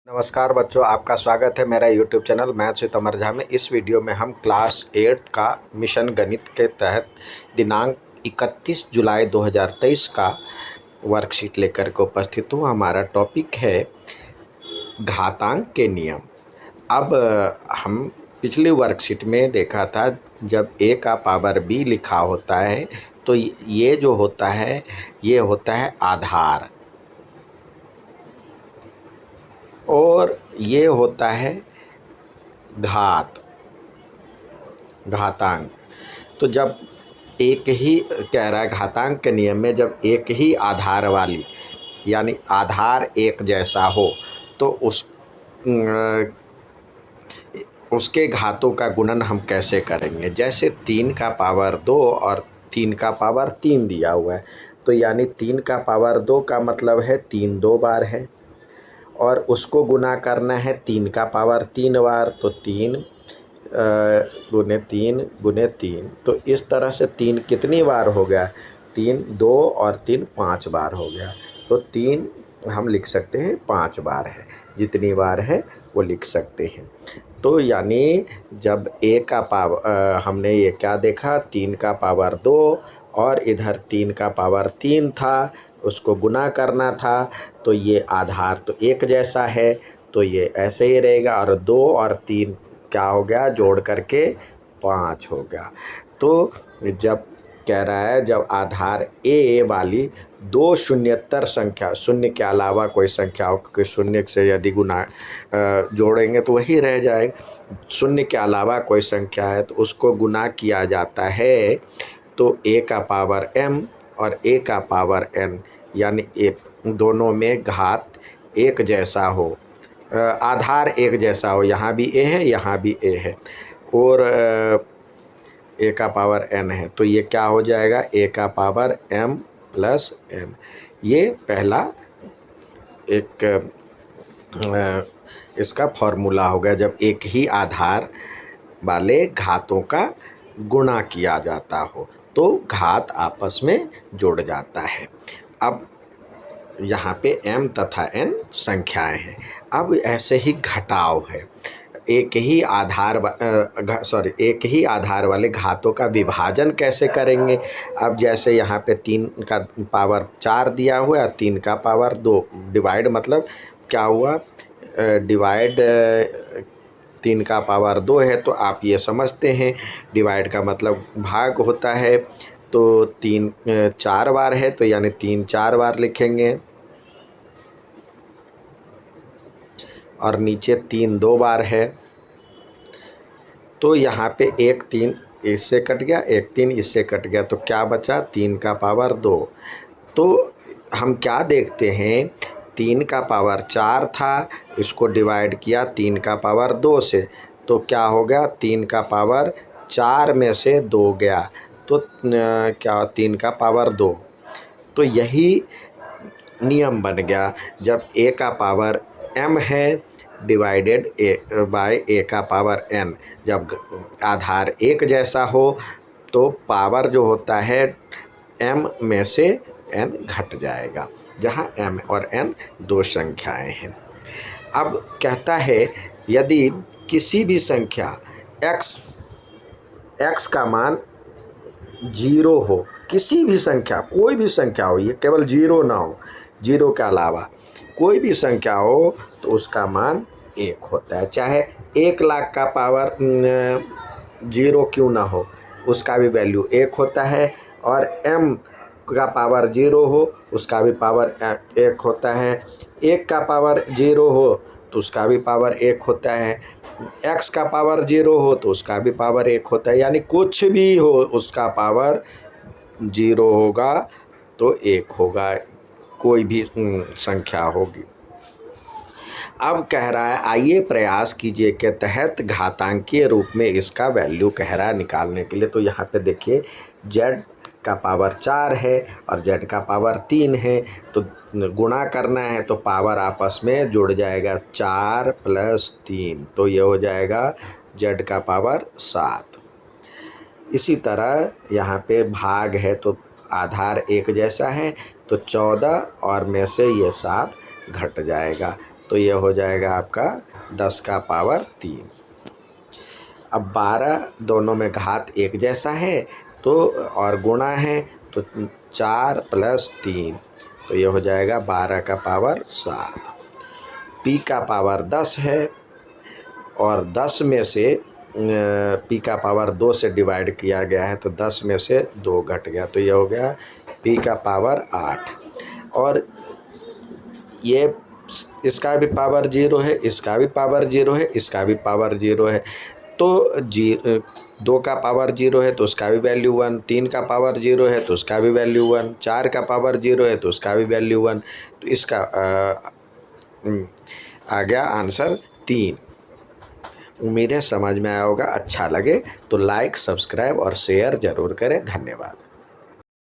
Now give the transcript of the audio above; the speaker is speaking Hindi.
नमस्कार बच्चों, आपका स्वागत है मेरा यूट्यूब चैनल मैथ्स विद अमर झा में। इस वीडियो में हम क्लास 8 का मिशन गणित के तहत दिनांक 31 जुलाई 2023 का वर्कशीट लेकर के उपस्थित हूँ। हमारा टॉपिक है घातांक के नियम। अब हम पिछली वर्कशीट में देखा था, जब a का पावर b लिखा होता है तो ये जो होता है ये होता है आधार, और ये होता है घातांक। तो जब एक ही कह रहा है घातांक के नियम में, जब एक ही आधार वाली यानी आधार एक जैसा हो तो उसके घातों का गुणन हम कैसे करेंगे। जैसे 3 का पावर 2 और 3 का पावर 3 दिया हुआ है, तो यानी 3 का पावर 2 का मतलब है 3 दो बार है, और उसको गुना करना है 3 का पावर 3 बार, तो 3 गुने 3 गुने 3। तो इस तरह से 3 कितनी बार हो गया, 3 2 और 3 5 बार हो गया। तो 3 हम लिख सकते हैं 5 बार है, जितनी बार है वो लिख सकते हैं। तो यानी जब a का पावर हमने ये क्या देखा, 3 का पावर 2 और इधर 3 का पावर 3 था, उसको गुना करना था, तो ये आधार तो एक जैसा है तो ये ऐसे ही रहेगा, और 2 और 3 क्या हो गया, जोड़ करके 5 हो गया। तो जब कह रहा है जब आधार a वाली दो शून्यतर संख्या, शून्य के अलावा कोई संख्या हो, क्योंकि शून्य से यदि गुना जोड़ेंगे तो वही रह जाए, शून्य के अलावा कोई संख्या है तो उसको गुना किया जाता है, तो a का पावर m और a का पावर n, यानी दोनों में घात एक जैसा हो, आधार एक जैसा हो। यहाँ भी a है, यहाँ भी a है, और a का पावर n है, तो ये क्या हो जाएगा, a का पावर m प्लस n। ये पहला एक इसका फॉर्मूला हो गया, जब एक ही आधार वाले घातों का गुणा किया जाता हो तो घात आपस में जुड़ जाता है। अब यहाँ पे m तथा n संख्याएं हैं। अब ऐसे ही घटाव है, एक ही आधार वाले घातों का विभाजन कैसे करेंगे। अब जैसे यहाँ पे 3 का पावर 4 दिया हुआ है, 3 का पावर 2, डिवाइड मतलब क्या हुआ, डिवाइड 3 का पावर 2 है तो आप ये समझते हैं डिवाइड का मतलब भाग होता है, तो 3 4 बार है तो यानी 3 4 बार लिखेंगे, और नीचे 3 2 बार है, तो यहाँ पे 1 3 इससे कट गया, 1 3 इससे कट गया, तो क्या बचा, 3 का पावर 2। तो हम क्या देखते हैं, 3 का पावर 4 था, इसको डिवाइड किया 3 का पावर 2 से, तो क्या हो गया, 3 का पावर 4 में से 2 गया, तो क्या 3 का पावर 2। तो यही नियम बन गया, जब a का पावर m है डिवाइडेड बाय a का पावर n, जब आधार एक जैसा हो तो पावर जो होता है m में से n घट जाएगा, जहाँ m और n दो संख्याएं हैं। अब कहता है यदि किसी भी संख्या x का मान 0 हो, किसी भी संख्या, कोई भी संख्या हो, ये केवल 0 ना हो, 0 के अलावा कोई भी संख्या हो तो उसका मान 1 होता है। चाहे 1 लाख का पावर 0 क्यों ना हो, उसका भी वैल्यू 1 होता है, और m का पावर 0 हो उसका भी पावर 1 होता है, 1 का पावर 0 हो तो उसका भी पावर 1 होता है, x का पावर 0 हो तो उसका भी पावर 1 होता है, यानी कुछ भी हो उसका पावर 0 होगा तो 1 होगा, कोई भी संख्या होगी। अब कह रहा है आइए प्रयास कीजिए के तहत घातांकीय रूप में इसका वैल्यू कह रहा है निकालने के लिए। तो यहाँ पे देखिए z का पावर 4 है और z का पावर 3 है, तो गुणा करना है तो पावर आपस में जुड़ जाएगा, 4 प्लस 3, तो ये हो जाएगा z का पावर 7। इसी तरह यहाँ पे भाग है तो आधार एक जैसा है, तो 14 और में से ये 7 घट जाएगा, तो ये हो जाएगा आपका 10 का पावर 3। अब 12 दोनों में घात एक जैसा है तो और गुणा है तो 4 + 3 तो ये हो जाएगा 12 का पावर 7। पी का पावर 10 है और 10 में से पी का पावर 2 से डिवाइड किया गया है तो 10 में से 2 घट गया तो ये हो गया पी का पावर 8। और ये इसका भी पावर 0 है, इसका भी पावर 0 है, इसका भी पावर 0 है। तो 2 का पावर 0 है तो उसका भी वैल्यू 1, 3 का पावर 0 है तो उसका भी वैल्यू 1, 4 का पावर 0 है तो उसका भी वैल्यू 1। तो इसका आ गया आंसर 3। उम्मीद है समझ में आया होगा। अच्छा लगे तो लाइक, सब्सक्राइब और शेयर ज़रूर करें। धन्यवाद।